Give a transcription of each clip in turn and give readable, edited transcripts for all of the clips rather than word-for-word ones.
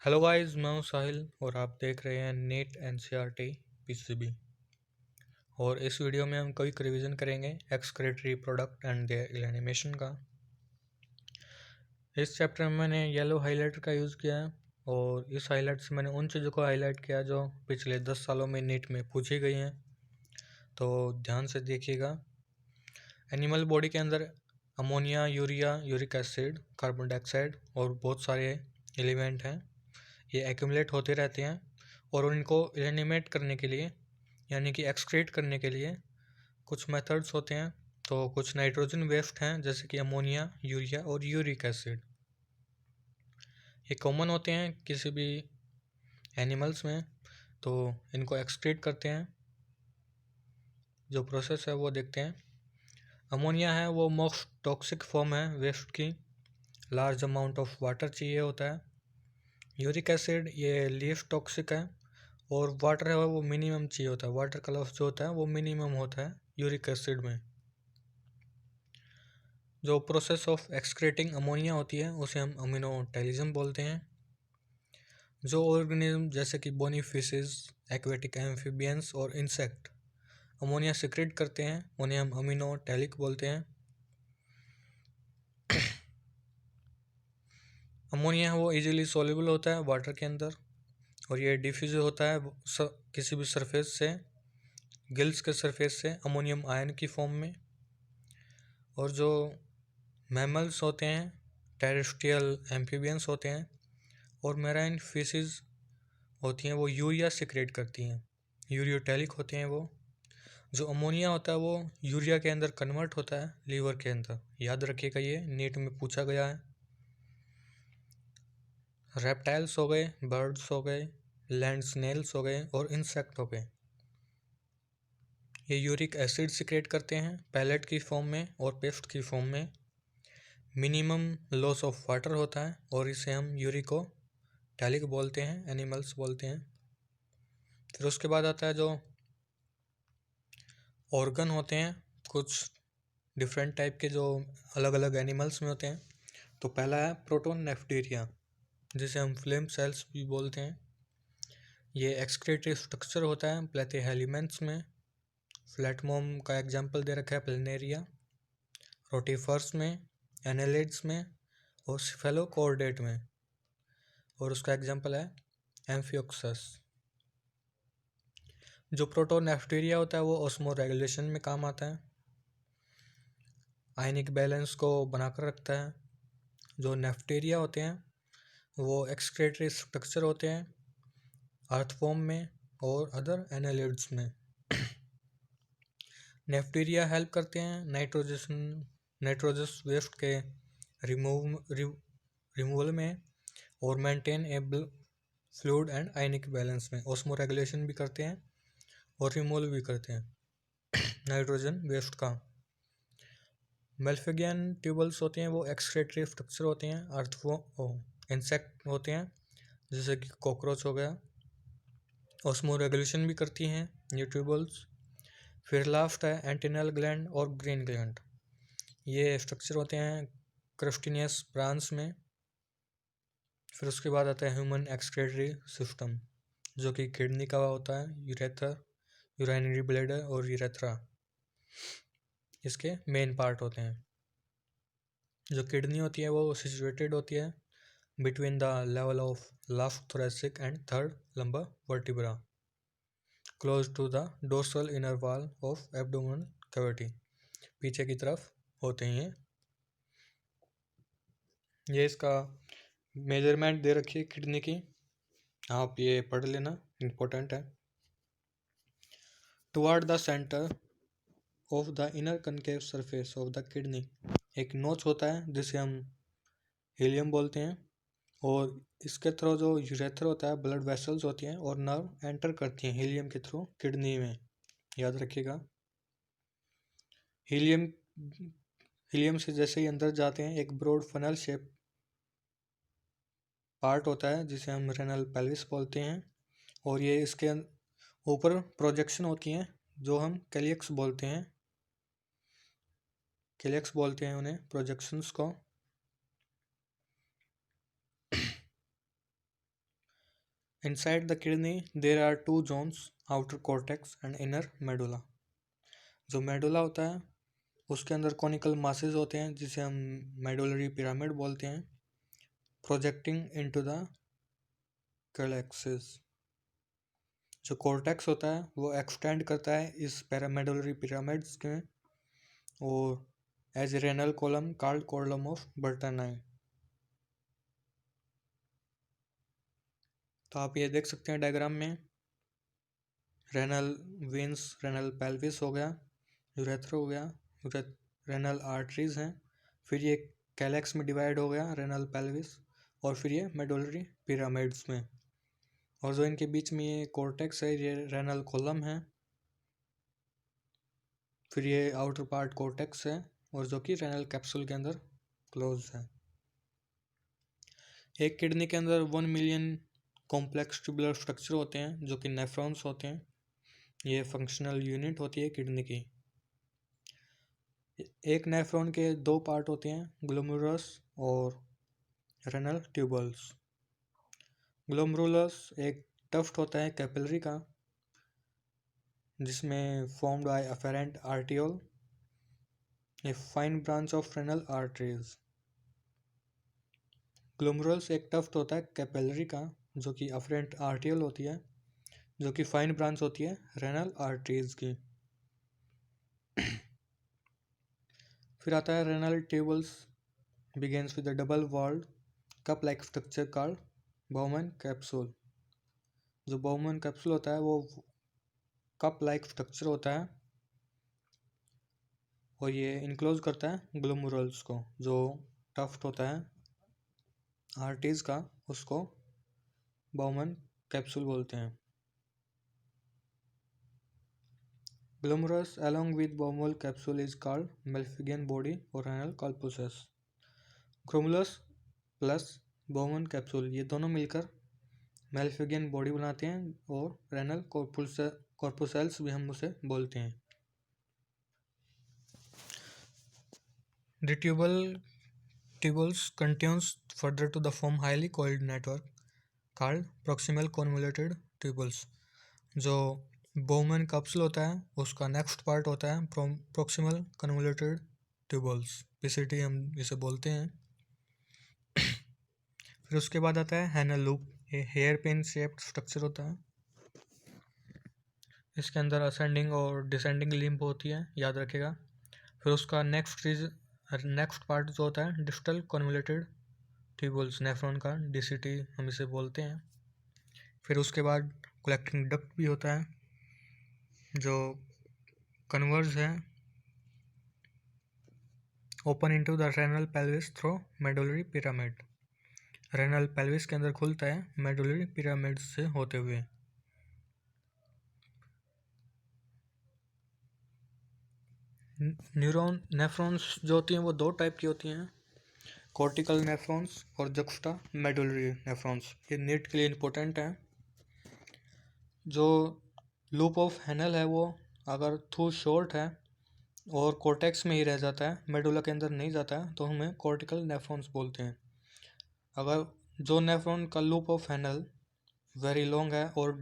Hello guys, मैं हूं साहिल और आप देख रहे हैं नीट एनसीईआरटी पीसीबी। और इस वीडियो में हम क्विक रिवीजन करेंगे excretory product and their animation का। इस चैप्टर में मैंने येलो हाइलाइटर का यूज़ किया है और इस हाइलाइट से मैंने उन चीज़ों को हाईलाइट किया जो पिछले 10 सालों में नीट में पूछी गई हैं। तो ध्यान से देखिएगा। एनिमल बॉडी के अंदर ammonia, urea, uric acid, carbon dioxide और बहुत सारे एलिमेंट हैं। ये एक्यूमुलेट होते रहते हैं और उनको एलिमिनेट करने के लिए यानी कि एक्सक्रीट करने के लिए कुछ मेथड्स होते हैं। तो कुछ नाइट्रोजन वेस्ट हैं जैसे कि अमोनिया, यूरिया और यूरिक एसिड। ये कॉमन होते हैं किसी भी एनिमल्स में, तो इनको एक्सक्रीट करते हैं। जो प्रोसेस है वो देखते हैं। अमोनिया है वो मोस्ट टॉक्सिक फॉर्म है वेस्ट की। लार्ज अमाउंट ऑफ वाटर चाहिए होता है। यूरिक एसिड ये लीस्ट टॉक्सिक है और वाटर है वो मिनिमम चाहिए होता है। वाटर का लॉस जो होता है वो मिनिमम होता है यूरिक एसिड में। जो प्रोसेस ऑफ एक्सक्रीटिंग अमोनिया होती है उसे हम अमीनोटैलिज्म बोलते हैं। जो ऑर्गेनिज्म जैसे कि बोनी फिशेस, एक्वेटिक एम्फीबियंस और इंसेक्ट अमोनिया सिक्रेट करते हैं उन्हें हम अमीनोटैलिक बोलते हैं। अमोनिया वो इजीली सॉल्युबल होता है वाटर के अंदर और ये डिफ्यूज होता है किसी भी सरफेस से, गिल्स के सरफेस से अमोनियम आयन की फॉर्म में। और जो मैमल्स होते हैं, टेरेस्ट्रियल एम्फीबियंस होते हैं और मैराइन फिशेस होती हैं वो यूरिया सिक्रेट करती हैं। यूरियोटैलिक होते हैं वो। जो अमोनिया होता है वो यूरिया के अंदर कन्वर्ट होता है लीवर के अंदर। याद रखिएगा, ये नीट में पूछा गया है। रेप्टाइल्स हो गए, बर्ड्स हो गए, लैंड स्नेल्स हो गए और इंसेक्ट हो गए, ये यूरिक एसिड सिक्रेट करते हैं पैलेट की फॉर्म में और पेस्ट की फॉर्म में। मिनिमम लॉस ऑफ वाटर होता है और इसे हम यूरिको टैलिक बोलते हैं, एनिमल्स बोलते हैं। फिर उसके बाद आता है जो ऑर्गन होते हैं, कुछ डिफरेंट टाइप के जो अलग अलग एनिमल्स में होते हैं। तो पहला है प्रोटोन नेफ्टेरिया, जिसे हम फ्लेम सेल्स भी बोलते हैं। ये एक्सक्रीटरी स्ट्रक्चर होता है प्लेथेहेलिमेंट्स में। फ्लैटमोम का एग्जाम्पल दे रखा है प्लेनेरिया। रोटिफर्स में, एनेलिड्स में और सिफेलोकॉर्डेट में। और उसका एग्जाम्पल है एम्फियोक्सस। जो प्रोटोनेफ्टेरिया होता है वो ऑस्मो रेगुलेशन में काम आता है, आयनिक बैलेंस को बनाकर रखता है। जो नेफ्टेरिया होते हैं वो एक्सक्रीटरी स्ट्रक्चर होते हैं अर्थ फॉर्म में और अदर एनालिड्स में। नेफ्टेरिया हेल्प करते हैं नाइट्रोजस वेस्ट के रिमूवल में और maintain A fluid and ionic balance में। ऑस्मो रेगुलेशन भी करते हैं और रिमूवल भी करते हैं नाइट्रोजन वेस्ट का। मेल्फिगियन ट्यूबल्स होते हैं वो एक्सक्रीटरी स्ट्रक्चर होते हैं इंसेक्ट होते हैं जैसे कि कॉकरोच हो गया। ऑस्मो रेगुलेशन भी करती हैं ये ट्यूबल्स। फिर लास्ट है एंटिनल ग्लैंड और ग्रीन ग्लैंड। ये स्ट्रक्चर होते हैं क्रस्टिनियस प्लांट्स में। फिर उसके बाद आता है ह्यूमन एक्सक्रीटरी सिस्टम, जो कि किडनी का होता है, यूरेथर, यूराइनरी ब्लैडर और यूरेथ्रा इसके मेन पार्ट होते हैं। जो किडनी होती है वो सिचुएटेड होती है between the level of left thoracic and third lumbar vertebra, close to the dorsal inner wall of abdominal cavity. पीछे की तरफ होते हैं ये इसका मेजरमेंट दे रखी है किडनी की, आप ये पढ़ लेना, इम्पोर्टेंट है। Toward the centre of the inner concave surface of the kidney एक नोच होता है जिसे हम हीलियम बोलते हैं और इसके थ्रू जो यूरेथर होता है, ब्लड वेसल्स होती हैं और नर्व एंटर करती हैं हीलियम के थ्रू किडनी में। याद रखिएगा, हीलियम हीलियम से जैसे ही अंदर जाते हैं एक ब्रॉड फनल शेप पार्ट होता है जिसे हम रेनल पेल्विस बोलते हैं और ये इसके ऊपर प्रोजेक्शन होती हैं जो हम कैलियक्स बोलते हैं उन्हें, प्रोजेक्शंस को। Inside the kidney, there are two zones, outer cortex and inner medulla. जो मेडुला होता है उसके अंदर कॉनिकल मासेस होते हैं जिसे हम मेडुलरी पिरामिड बोलते हैं, प्रोजेक्टिंग इनटू द कैलेक्सिस। जो कॉर्टेक्स होता है वो एक्सटेंड करता है इस पैरामेडुलरी पिरामिड्स के और as renal column called column of Bertini. तो आप ये देख सकते हैं डायग्राम में, रेनल वेन्स, रेनल पेल्विस हो गया, यूरेथ्रा हो गया, रेनल आर्टरीज हैं, फिर ये कैलेक्स में डिवाइड हो गया रेनल पेल्विस, और फिर ये मेडुलरी पिरामिड्स में, और जो इनके बीच में ये कॉर्टेक्स है ये रेनल कॉलम है, फिर ये आउटर पार्ट कॉर्टेक्स है और जो कि रेनल कैप्सूल के अंदर क्लोज है। एक किडनी के अंदर 1 मिलियन कॉम्प्लेक्स ट्यूबुलर स्ट्रक्चर होते हैं जो कि नेफ्रॉन्स होते हैं। ये फंक्शनल यूनिट होती है किडनी की। एक नेफ्रॉन के दो पार्ट होते हैं, ग्लोमेरुलस और रेनल ट्यूबल्स। ग्लोमेरुलस एक टफ्ट होता है कैपिलरी का जिसमें formed by afferent arteriole, a fine branch of renal arteries. Glomerulus एक टफ्ट होता है कैपिलरी का जो कि अफेरेंट आर्टियोल होती है, जो कि फाइन ब्रांच होती है रेनल आर्टरीज की। फिर आता है renal tubules, begins with a double walled cup like structure called Bowman capsule। जो Bowman capsule होता है वो कप लाइक स्ट्रक्चर होता है और ये इनक्लोज करता है ग्लोमेरुल्स को। जो टफ्ट होता है आर्टरीज का उसको Bowman कैप्सूल बोलते हैं। Glomerulus along with Bowman capsule is called Malpighian body or renal corpuscles। Glomerulus plus Bowman capsule ये दोनों मिलकर मेल्फिगियन बॉडी बनाते हैं और रेनल कॉर्पुसेल्स भी हम उसे बोलते हैं। The tubules continues further to the form highly coiled network called proximal convoluted tubules। जो बोमन कैप्सूल होता है उसका नेक्स्ट पार्ट होता है proximal convoluted tubules, PCT हम इसे बोलते हैं। फिर उसके बाद आता है हैनल लूप, ये हेयर पिन शेप्ड स्ट्रक्चर होता है। इसके अंदर असेंडिंग और डिसेंडिंग लिम्ब होती है, याद रखेगा। फिर उसका नेक्स्ट पार्ट जो होता है डिस्टल कन्वोल्यूटेड ट्यूबुल्स, नेफ्रॉन का DCT हम इसे बोलते हैं। फिर उसके बाद कलेक्टिंग डक्ट भी होता है जो कन्वर्ज है open into the renal pelvis through medullary pyramid. Renal pelvis के अंदर खुलता है मेडुलरी पिरामिड से होते हुए। नेफ्रॉन्स जो होती हैं वो दो टाइप की होती हैं, कॉर्टिकल नेफ्रॉन्स और जक्स्टा मेडुलरी नेफ्रॉन्स। ये नीट के लिए इम्पोर्टेंट है। जो लूप ऑफ हैनल है वो अगर थ्रू शॉर्ट है और कॉर्टेक्स में ही रह जाता है, मेडुला के अंदर नहीं जाता है, तो हमें कॉर्टिकल नेफ्रॉन्स बोलते हैं। अगर जो नेफ्रॉन का loop of Henle very long है और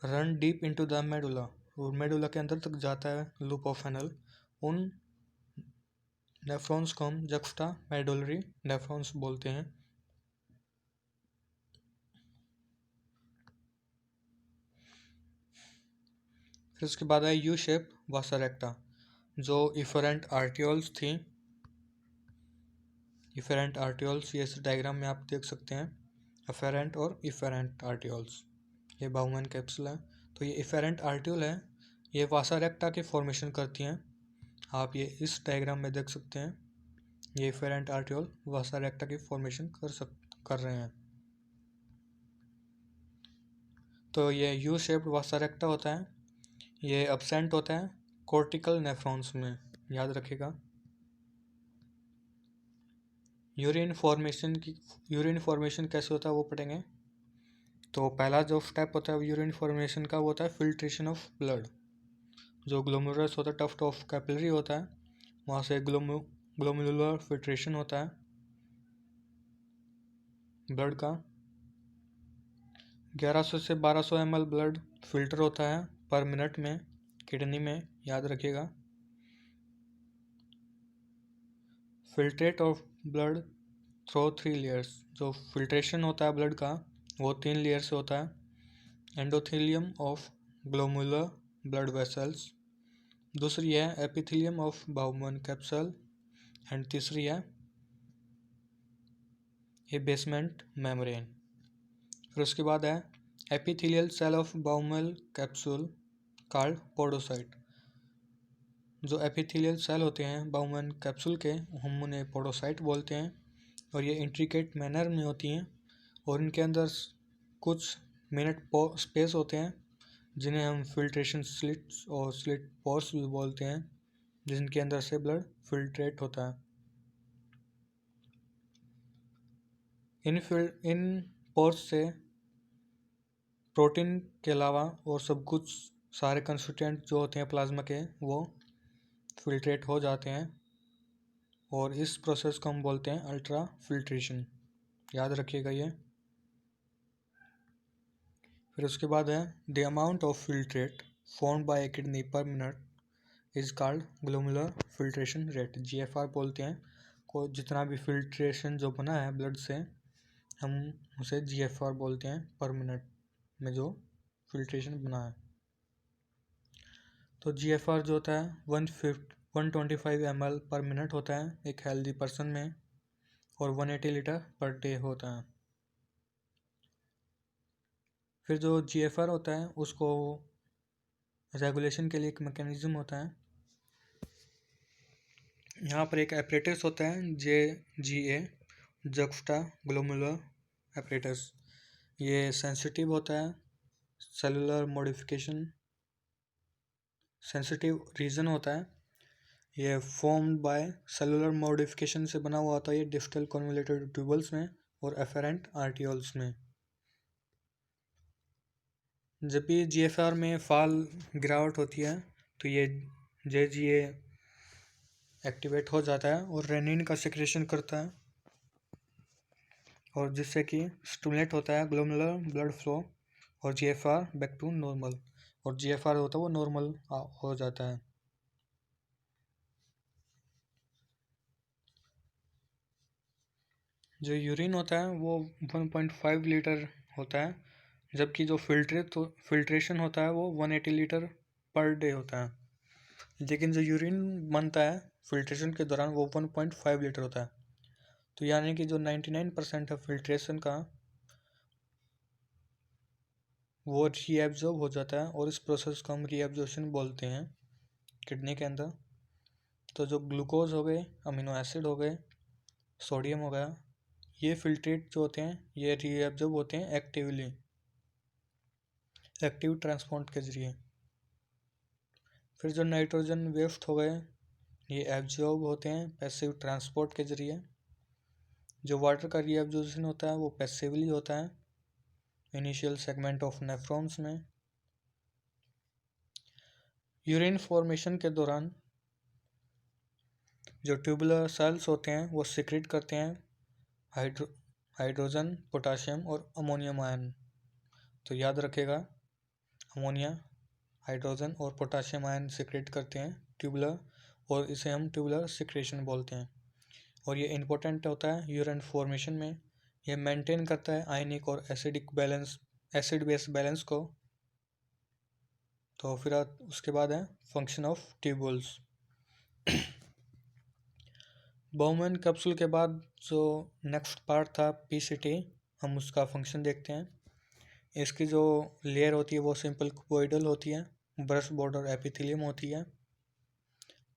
run deep into the medulla और मेडुला के अंदर तक जाता है लूप ऑफ हैनल, उन नेफ्रॉन्स को हम जक्स्टा मेडुलरी नेफ्रॉन्स बोलते हैं। फिर उसके बाद है यू शेप वासा रेक्टा, जो इफरेंट आर्टियोल्स थी। इफेरेंट आर्टियोल्स ये इस डायग्राम में आप देख सकते हैं, अफेरेंट और इफेरेंट आर्टियोल्स। ये बाउमन कैप्सूल है, तो ये इफेरेंट आर्टियोल है, ये वासा रेक्टा की फॉर्मेशन करती हैं। आप ये इस डायग्राम में देख सकते हैं, ये इफेरेंट आर्टियोल वासा रेक्टा की फॉर्मेशन कर रहे हैं। तो ये यू शेप्ड वासा रेक्टा होता है, ये एब्सेंट होता है कॉर्टिकल नेफ्रॉन्स में, याद रखिएगा। यूरिन फॉर्मेशन कैसे होता है वो पढ़ेंगे। तो पहला जो स्टेप होता है यूरिन फॉर्मेशन का वो होता है फिल्ट्रेशन ऑफ ब्लड। जो ग्लोमेरुलस होता है टफ्ट ऑफ कैपिलरी होता है, वहाँ से ग्लोमेरुलर फिल्ट्रेशन होता है ब्लड का। 1100 से 1200 ml ब्लड फिल्टर होता है पर मिनट में किडनी में, याद रखिएगा। Filtrate of blood through 3 layers, जो फिल्ट्रेशन होता है ब्लड का वो 3 लेयर से होता है। Endothelium of glomerular blood vessels, दूसरी है epithelium of Bowman capsule, and तीसरी है ये बेसमेंट मेम्ब्रेन। फिर उसके बाद है epithelial cell of Bowman capsule called podocyte. जो एपिथेलियल सेल होते हैं बाउमन कैप्सूल के, हम उन्हें पोडोसाइट बोलते हैं, और ये इंट्रिकेट मैनर में होती हैं और इनके अंदर कुछ मिनट स्पेस होते हैं जिन्हें हम फिल्ट्रेशन स्लिट्स और स्लिट पोर्स भी बोलते हैं, जिनके अंदर से ब्लड फिल्ट्रेट होता है। इन पोर्स से प्रोटीन के अलावा और सब कुछ सारे कंस्टिट्यूएंट जो होते हैं प्लाज्मा के वो फिल्ट्रेट हो जाते हैं, और इस प्रोसेस को हम बोलते हैं अल्ट्रा फिल्ट्रेशन, याद रखिएगा ये। फिर उसके बाद है the amount of filtrate formed by A kidney पर minute is called glomerular filtration rate, GFR बोलते हैं। को जितना भी फिल्ट्रेशन जो बना है ब्लड से हम उसे GFR बोलते हैं पर मिनट में जो फिल्ट्रेशन बना है। तो GFR जो होता है 125 ml पर मिनट होता है एक हेल्दी पर्सन में, और 180 लीटर पर डे होता है। फिर जो GFR होता है उसको रेगुलेशन के लिए एक मैकेनिज्म होता है। यहाँ पर एक एपरेटस होता है JGA, जक्स्टा ग्लोमुलर एपरेटस। ये सेंसिटिव होता है सेलुलर मॉडिफिकेशन, सेंसिटिव रीजन होता है। ये फॉर्म्ड बाय सेलुलर मॉडिफिकेशन से बना हुआ होता है ये डिस्टल कन्वोल्यूटेड ट्यूबल्स में और एफेरेंट आर्टियोल्स में। जब भी GFR में फाल गिरावट होती है तो ये JGA एक्टिवेट हो जाता है और रेनिन का सिक्रेशन करता है, और जिससे कि स्टिमुलेट होता है ग्लोमुलर ब्लड फ्लो और GFR बैक टू नॉर्मल, और GFR होता है वो नॉर्मल हो जाता है। जो यूरिन होता है वो 1.5 लीटर होता है, जबकि जो फिल्ट्रेशन होता है वो 180 लीटर पर डे होता है। लेकिन जो यूरिन बनता है फिल्ट्रेशन के दौरान वो 1.5 लीटर होता है। तो यानी कि जो 99% है फिल्ट्रेशन का वो रीएब्जॉर्ब हो जाता है, और इस प्रोसेस को हम रीएब्जॉर्प्शन बोलते हैं किडनी के अंदर। तो जो ग्लूकोज हो गए, अमीनो एसिड हो गए, सोडियम हो गया, ये फिल्ट्रेट जो होते हैं ये रीएब्जॉर्ब होते हैं एक्टिव ट्रांसपोर्ट के जरिए। फिर जो नाइट्रोजन वेस्ट हो गए ये एब्जॉर्ब होते हैं पैसिव ट्रांसपोर्ट के जरिए। जो वाटर का रीएब्जॉर्प्शन होता है वो पैसिवली होता है इनिशियल सेगमेंट ऑफ नेफ्रॉन्स में। यूरिन फॉर्मेशन के दौरान जो ट्यूबुलर सेल्स होते हैं वो सिक्रेट करते हैं हाइड्रोजन, पोटाशियम और अमोनियम आयन। तो याद रखेगा अमोनिया, हाइड्रोजन और पोटाशियम आयन सिक्रेट करते हैं ट्यूबुलर, और इसे हम ट्यूबुलर सिक्रेशन बोलते हैं। और ये इंपॉर्टेंट होता है यूरिन फॉर्मेशन में, ये मेंटेन करता है आयनिक और acidic balance, acid base balance को। तो फिर उसके बाद है function of tubules. Bowman capsule के बाद जो नेक्स्ट पार्ट था PCT, हम उसका फंक्शन देखते हैं। इसकी जो लेयर होती है वो सिंपल क्यूबॉइडल होती है, ब्रश बॉर्डर एपिथेलियम होती है,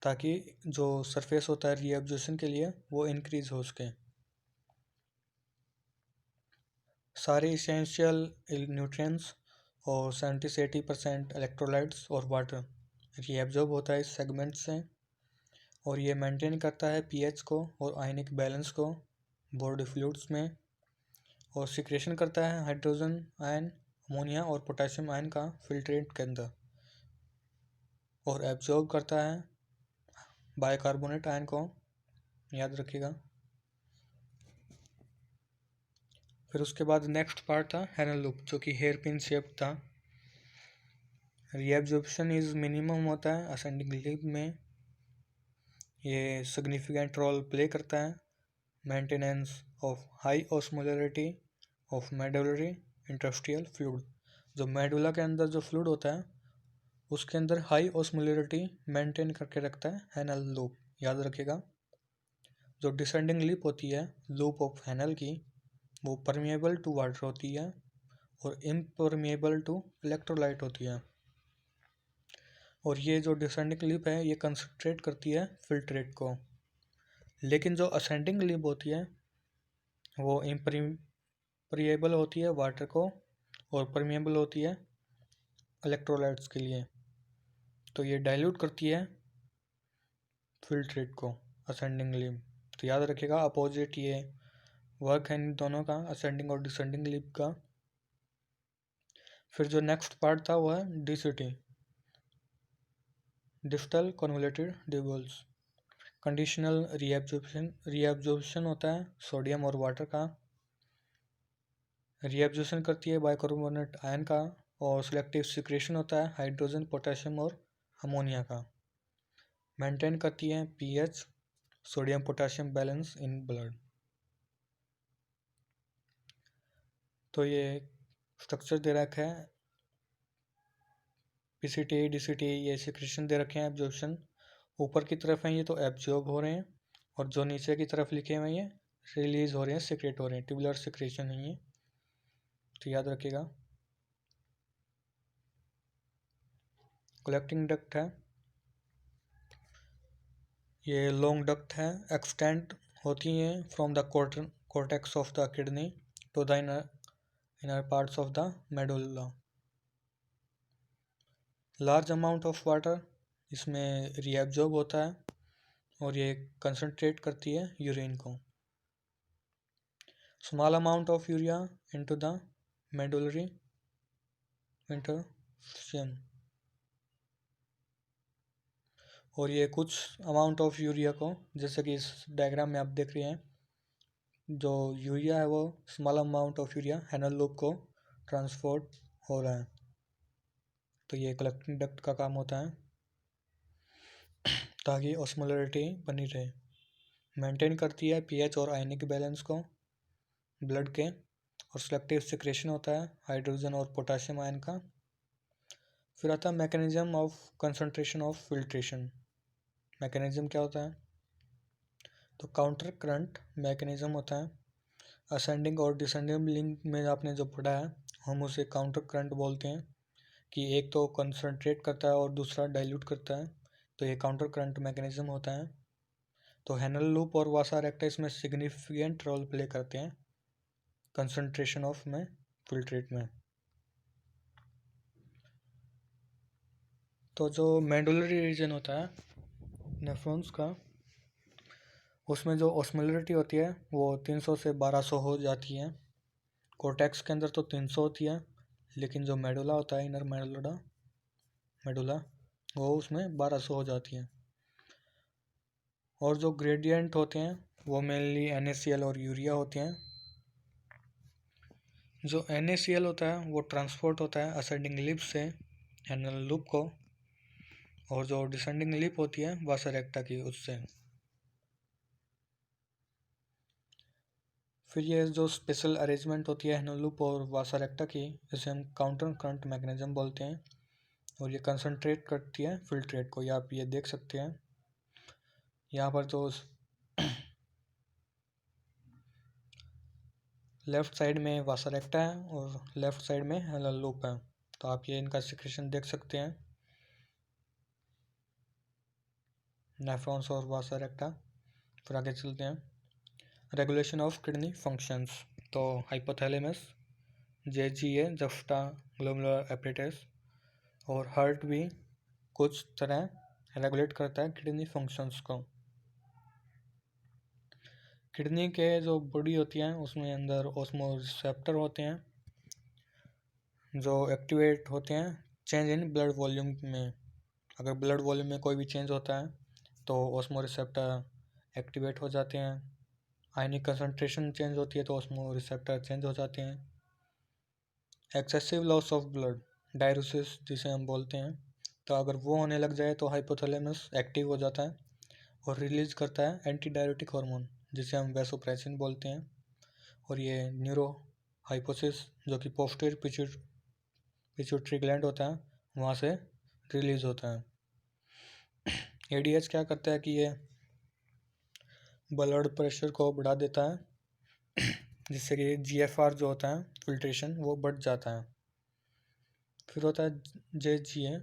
ताकि जो सरफेस होता है रीएब्जॉर्प्शन के लिए वो इंक्रीज हो सके। सारे इसेंशियल न्यूट्रिएंट्स और 70 से 80% इलेक्ट्रोलाइट्स और वाटर रीएब्जॉर्ब होता है इस सेगमेंट से, और ये मेंटेन करता है pH को और आयनिक बैलेंस को बॉडी फ्लूइड्स में, और सिक्रेशन करता है हाइड्रोजन आयन, अमोनिया और पोटेशियम आयन का फिल्ट्रेट के अंदर, और एब्जॉर्ब करता है बाइकार्बोनेट आयन को, याद रखिएगा। फिर उसके बाद नेक्स्ट पार्ट था हैनल लूप, जो कि हेयर पिन शेप था। रीएब्जॉर्प्शन इज मिनिमम होता है असेंडिंग लिप में, ये सिग्निफिकेंट रोल प्ले करता है maintenance of high osmolarity of medullary interstitial fluid. जो मेडुला के अंदर जो फ्लूइड होता है उसके अंदर हाई ऑस्मोलरिटी मेंटेन करके रखता है हैनल लूप, याद रखिएगा। जो डिसेंडिंग लिप होती है लूप ऑफ हैनल की, वो परमिएबल टू वाटर होती है और इम्परमिएबल टू इलेक्ट्रोलाइट होती है। और ये जो डिसेंडिंग लिप है ये कंसंट्रेट करती है फिल्ट्रेट को, लेकिन जो असेंडिंग लिप होती है वो इम्परमिएबल होती है वाटर को और परमिएबल होती है इलेक्ट्रोलाइट्स के लिए। तो ये डाइल्यूट करती है फिल्ट्रेट को असेंडिंग लिप। तो याद रखिएगा अपोजिट ये वर्क है इन दोनों का, असेंडिंग और डिसेंडिंग लिप का। फिर जो नेक्स्ट पार्ट था वो है DCT, distal convoluted tubules. Conditional reabsorption होता है सोडियम और वाटर का, रीएब्जॉर्प्शन करती है बाइकार्बोनेट आयन का, और सिलेक्टिव सिक्रेशन होता है हाइड्रोजन पोटेशियम और अमोनिया का। मेंटेन करती है pH sodium potassium balance in blood. तो ये स्ट्रक्चर दे रखा है पीसीटी डीसीटी, ये सिक्रेशन दे रखे हैं एब्जॉर्प्शन। ऊपर की तरफ हैं ये तो एब्जॉर्ब हो रहे हैं, और जो नीचे की तरफ लिखे हुए हैं ये रिलीज हो रहे हैं, सिक्रेट हो रहे हैं, ट्यूबुलर सिक्रेशन है ये, तो याद रखिएगा। कलेक्टिंग डक्ट है, ये लॉन्ग डक्ट है, एक्सटेंड होती हैं from the cortex of the kidney to the inner parts of the medulla. Large amount of water इसमें रीएब्जॉर्ब होता है और ये कंसंट्रेट करती है यूरिन को। Small amount of urea into the medullary interstitium, और ये कुछ अमाउंट ऑफ यूरिया को, जैसे कि इस डायग्राम में आप देख रहे हैं, जो यूरिया है वो small amount of urea Henle loop को ट्रांसपोर्ट हो रहा है। तो ये कलेक्टिंग डक्ट का काम होता है ताकि ऑस्मोलरिटी बनी रहे। मेंटेन करती है पीएच और आयनिक बैलेंस को ब्लड के, और सिलेक्टिव सिक्रेशन होता है हाइड्रोजन और पोटेशियम आयन का। फिर आता है mechanism of concentration of filtration. Mechanism क्या होता है? तो काउंटर करंट मैकेनिज्म होता है। असेंडिंग और डिसेंडिंग लिंक में आपने जो पढ़ा है हम उसे काउंटर करंट बोलते हैं, कि एक तो कंसंट्रेट करता है और दूसरा डाइल्यूट करता है, तो ये काउंटर करंट मैकेनिज्म होता है। तो हैनल लूप और वासा रेक्टा इसमें सिग्निफिकेंट रोल प्ले करते हैं कंसंट्रेशन ऑफ में फिल्ट्रेट में। तो जो मेडुलरी रीजन होता है नेफ्रॉन्स का, उसमें जो ऑस्मोलरिटी होती है वो 300 से 1200 हो जाती है। कोर्टेक्स के अंदर तो 300 होती है, लेकिन जो मेडुला होता है इनर मेडुला वो उसमें 1200 हो जाती है। और जो ग्रेडियंट होते हैं वो मेनली NaCl और यूरिया होते हैं। जो NaCl होता है वो ट्रांसपोर्ट होता है असेंडिंग लिप से हैनल लूप को, और जो डिसेंडिंग लिप होती है वासा रेक्टा की उससे। फिर ये जो स्पेशल अरेंजमेंट होती है हैनल लूप और वासा रेक्टा की, इसे हम काउंटर करंट मैकेनिज्म बोलते हैं, और ये कंसंट्रेट करती है फिल्ट्रेट को। ये आप ये देख सकते हैं यहाँ पर जो लेफ्ट साइड में वासा रेक्टा है और लेफ्ट साइड में हैनल लूप है, तो आप ये इनका सिक्रेशन देख सकते हैं नेफ्रॉन्स और वासा रेक्टा। फिर आगे चलते हैं रेगुलेशन ऑफ किडनी फंक्शंस। तो हाइपोथैलेमस, JGA जफ्टा ग्लोमेरुलर एपरेटस और हार्ट भी कुछ तरह रेगुलेट करता है किडनी फंक्शंस को। किडनी के जो बॉडी होती है उसमें अंदर ऑस्मो रिसेप्टर होते हैं जो एक्टिवेट होते हैं चेंज इन ब्लड वॉल्यूम में। अगर ब्लड वॉल्यूम में कोई भी चेंज होता है तो ऑस्मो रिसेप्टर एक्टिवेट हो जाते हैं आयनिक कंसंट्रेशन चेंज होती है तो ऑस्मो रिसेप्टर चेंज हो जाते हैं। एक्सेसिव लॉस ऑफ ब्लड, डायरोसिस जिसे हम बोलते हैं, तो अगर वो होने लग जाए तो हाइपोथैलेमस एक्टिव हो जाता है और रिलीज करता है एंटी डायरेटिक हार्मोन जिसे हम वैसोप्रेसिन बोलते हैं, और ये न्यूरो हाइपोसिस जो कि पोस्टीरियर पिट्यूटरी ग्लैंड होता है वहाँ से रिलीज होता है। एडीएच क्या करता है कि ये ब्लड प्रेशर को बढ़ा देता है जिससे कि जीएफआर जो होता है फिल्ट्रेशन वो बढ़ जाता है। फिर होता है जेजीए,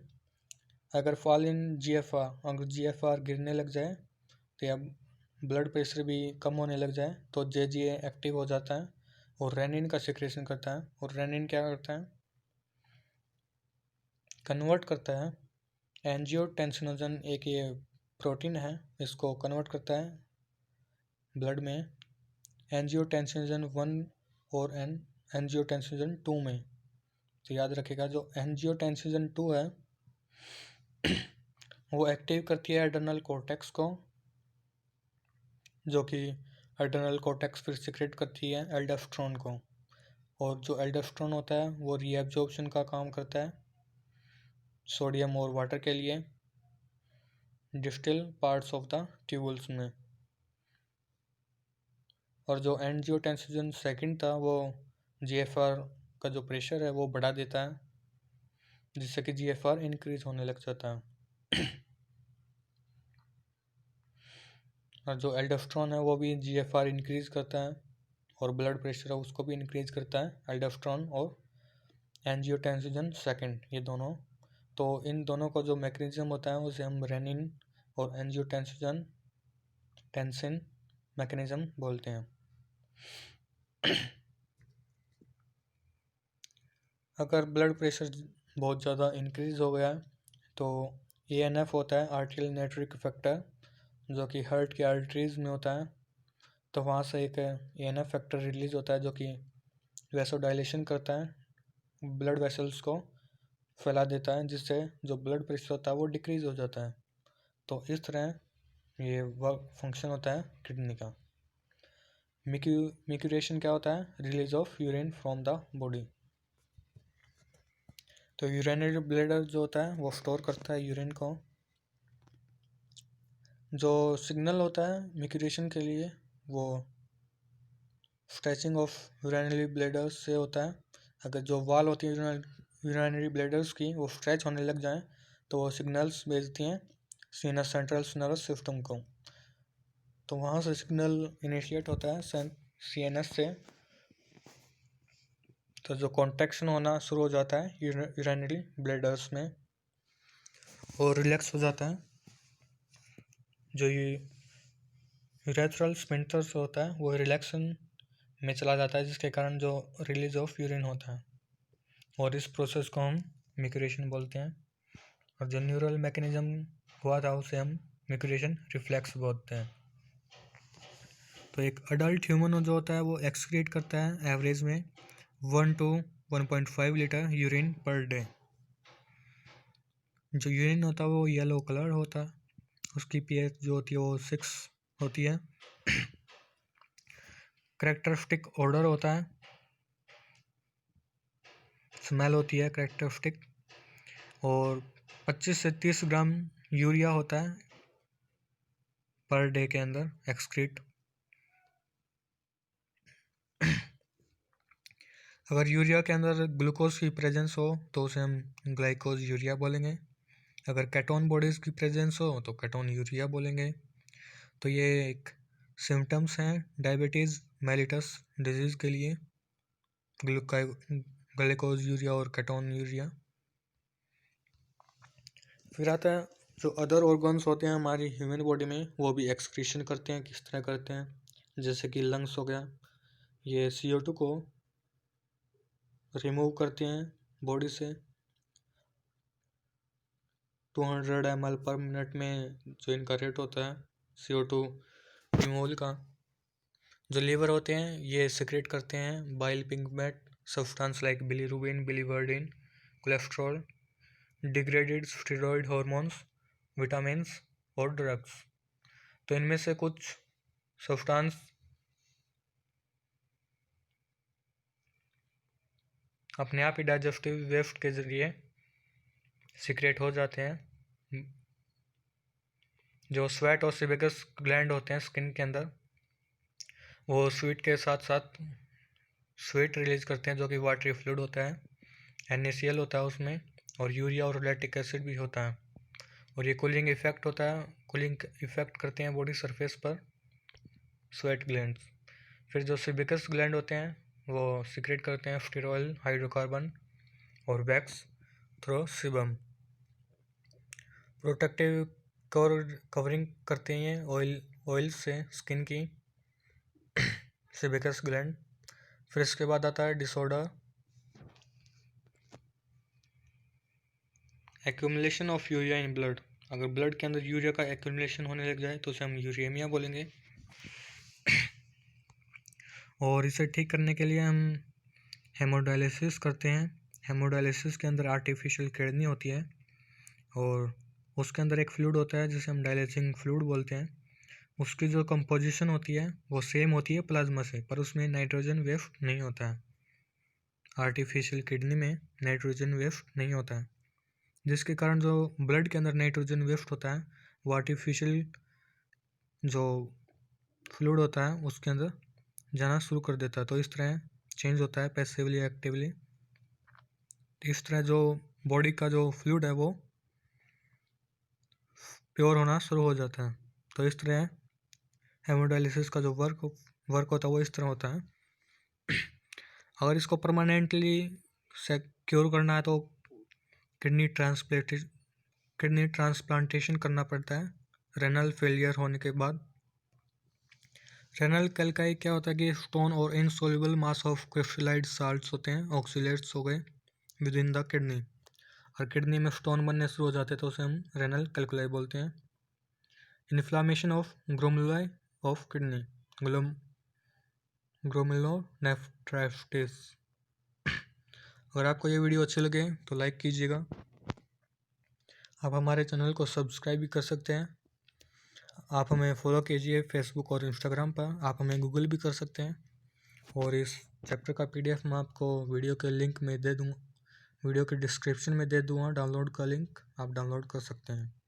अगर फॉल इन जीएफआर, अगर जीएफआर गिरने लग जाए तो या ब्लड प्रेशर भी कम होने लग जाए तो जेजीए एक्टिव हो जाता है और रेनिन का सिक्रेशन करता है। और रेनिन क्या करता है, कन्वर्ट करता है एंजियोटेंसिनोजन, एक ये प्रोटीन है, इसको कन्वर्ट करता है ब्लड में एंजियोटेंसिनोजन 1 और एंजियोटेंसिनोजन 2 में। तो याद रखिएगा जो एंजियोटेंसिनोजन 2 है वो एक्टिव करती है एड्रेनल कॉर्टेक्स को, जो कि एड्रेनल कॉर्टेक्स फिर सिक्रेट करती है एल्डोस्टेरोन को, और जो एल्डोस्टेरोन होता है वो रीएब्जॉर्प्शन का काम करता है सोडियम और वाटर के लिए distal parts of the tubules में। और जो एंजियोटेंसिन सेकंड था वो जीएफआर का जो प्रेशर है वो बढ़ा देता है जिससे कि जीएफआर इंक्रीज होने लग जाता है। और जो एल्डोस्टेरोन है वो भी जीएफआर इंक्रीज करता है और ब्लड प्रेशर है उसको भी इंक्रीज करता है, एल्डोस्टेरोन और एंजियोटेंसिन सेकंड ये दोनों। तो इन दोनों का जो मैकेनिज्म होता है उसे हम रेनिन और एंजियोटेंसिन मैकेनिज्म बोलते हैं। अगर ब्लड प्रेशर बहुत ज़्यादा इंक्रीज हो गया तो एएनएफ होता है, आर्टियल नेट्रिक फैक्टर, जो कि हार्ट की आर्टरीज में होता है, तो वहाँ से एक एएनएफ फैक्टर रिलीज होता है जो कि वैसोडाइलेशन करता है, ब्लड वेसल्स को फैला देता है जिससे जो ब्लड प्रेशर होता है वो डिक्रीज हो जाता है। तो इस तरह ये वर्क फंक्शन होता है किडनी का। मिक्यूरेशन क्या होता है, release of urine from the body. तो यूरिनरी ब्लैडर जो होता है वो स्टोर करता है यूरिन को। जो सिग्नल होता है मिक्यूरेशन के लिए वो स्ट्रेचिंग ऑफ यूरिनरी ब्लैडर्स से होता है। अगर जो वाल होती है यूरिनरी ब्लैडर्स की वो स्ट्रेच होने लग जाए तो वो सिग्नल्स भेजती हैं सीनस सेंट्रल नर्वस सिस्टम को, तो वहाँ से सिग्नल इनिशिएट होता है सीएनएस से, तो जो कॉन्ट्रैक्शन होना शुरू हो जाता है यूरिनरी ब्लैडर्स में और रिलैक्स हो जाता है। जो ये यूरेथ्रल स्फिंक्टर्स होता है वो रिलैक्सन में चला जाता है जिसके कारण जो रिलीज ऑफ यूरिन होता है, और इस प्रोसेस को हम मिक्यूरेशन बोलते हैं। और जो न्यूरल मैकेनिज्म हुआ था उसे हम मिक्यूरेशन रिफ्लेक्स बोलते हैं। तो एक अडल्ट ह्यूमन जो होता है वो एक्सक्रीट करता है एवरेज में 1 to 1.5 litre urine per day. जो यूरिन होता है वो येलो कलर होता है, उसकी पीएच जो होती है वो 6 होती है। कैरेक्टरिस्टिक ऑर्डर होता है, स्मेल होती है कैरेक्टरिस्टिक, और 25 से 30 ग्राम यूरिया होता है पर डे के अंदर एक्सक्रीट। अगर यूरिया के अंदर ग्लूकोज की प्रेजेंस हो तो उसे हम ग्लाइकोज यूरिया बोलेंगे, अगर केटोन बॉडीज़ की प्रेजेंस हो तो केटोन यूरिया बोलेंगे। तो ये एक सिम्टम्स हैं डायबिटीज़ मेलिटस डिजीज़ के लिए, ग्लूकोज यूरिया और केटोन यूरिया। फिर आता है जो अदर ऑर्गन्स होते हैं हमारी ह्यूमन बॉडी में वो भी एक्सक्रीशन करते हैं। किस तरह करते हैं, जैसे कि लंग्स हो गया, ये CO2 को रिमूव करते हैं बॉडी से 200 ml पर मिनट में जो इनका रेट होता है CO2 रिमूवल का। जो लीवर होते हैं ये सिक्रेट करते हैं bile pigment substance like bilirubin, biliverdin, cholesterol, degraded steroid hormones, vitamins और ड्रग्स। तो इनमें से कुछ सब्सटेंस अपने आप ही डाइजेस्टिव वेस्ट के ज़रिए सीक्रेट हो जाते हैं। जो स्वेट और सेबेकस ग्लैंड होते हैं स्किन के अंदर, वो स्वीट के साथ साथ स्वेट रिलीज करते हैं जो कि वाटरी फ्लूइड होता है, NaCl होता है उसमें, और यूरिया और लैक्टिक एसिड भी होता है। और ये कूलिंग इफेक्ट होता है, कूलिंग इफेक्ट करते हैं बॉडी सरफेस पर स्वेट ग्लैंड्स। फिर जो सेबेकस ग्लैंड होते हैं वो सीक्रेट करते हैं स्टेरॉयल, हाइड्रोकार्बन और wax through sebum. Protective covering करते हैं ऑयल से स्किन की सेबेकस ग्लैंड। फिर इसके बाद आता है disorder, accumulation of urea in blood. अगर ब्लड के अंदर यूरिया का एक्यूमुलेशन होने लग जाए तो उसे हम यूरेमिया बोलेंगे। और इसे ठीक करने के लिए हम हेमोडायलिसिस करते हैं। हेमोडायलिसिस के अंदर आर्टिफिशियल किडनी होती है और उसके अंदर एक फ्लूइड होता है जिसे हम डायलिसिंग फ्लूइड बोलते हैं। उसकी जो कंपोजिशन होती है वो सेम होती है प्लाज्मा से, पर उसमें नाइट्रोजन वेस्ट नहीं होता है। आर्टिफिशियल किडनी में नाइट्रोजन वेस्ट नहीं होता है, जिसके कारण जो ब्लड के अंदर नाइट्रोजन वेस्ट होता है वो आर्टिफिशियल जो फ्लूइड होता है उसके अंदर जाना शुरू कर देता है। तो इस तरह चेंज होता है पैसिवली एक्टिवली। इस तरह जो बॉडी का जो फ्लूइड है वो प्योर होना शुरू हो जाता है। तो इस तरह हेमोडायलिसिस का जो वर्क होता है वो इस तरह होता है। अगर इसको परमानेंटली क्योर करना है तो किडनी ट्रांसप्लांटेशन करना पड़ता है रेनल फेलियर होने के बाद। रेनल कैल्काई क्या होता है कि स्टोन और इनसॉल्युबल मास ऑफ क्रिस्टलाइड साल्ट्स होते हैं, ऑक्सीलेट्स हो गए विद इन द किडनी। और किडनी में स्टोन बनने शुरू हो जाते हैं तो उसे हम रेनल कैल्कुलाई बोलते हैं। Inflammation of glomeruli of kidney, glomerulonephritis. अगर आपको ये वीडियो अच्छे लगे तो लाइक कीजिएगा। आप हमारे चैनल को सब्सक्राइब भी कर सकते हैं। आप हमें फॉलो कीजिए फेसबुक और इंस्टाग्राम पर। आप हमें गूगल भी कर सकते हैं। और इस चैप्टर का PDF मैं आपको वीडियो के लिंक में दे दूँगा, वीडियो के डिस्क्रिप्शन में दे दूँगा डाउनलोड का लिंक, आप डाउनलोड कर सकते हैं।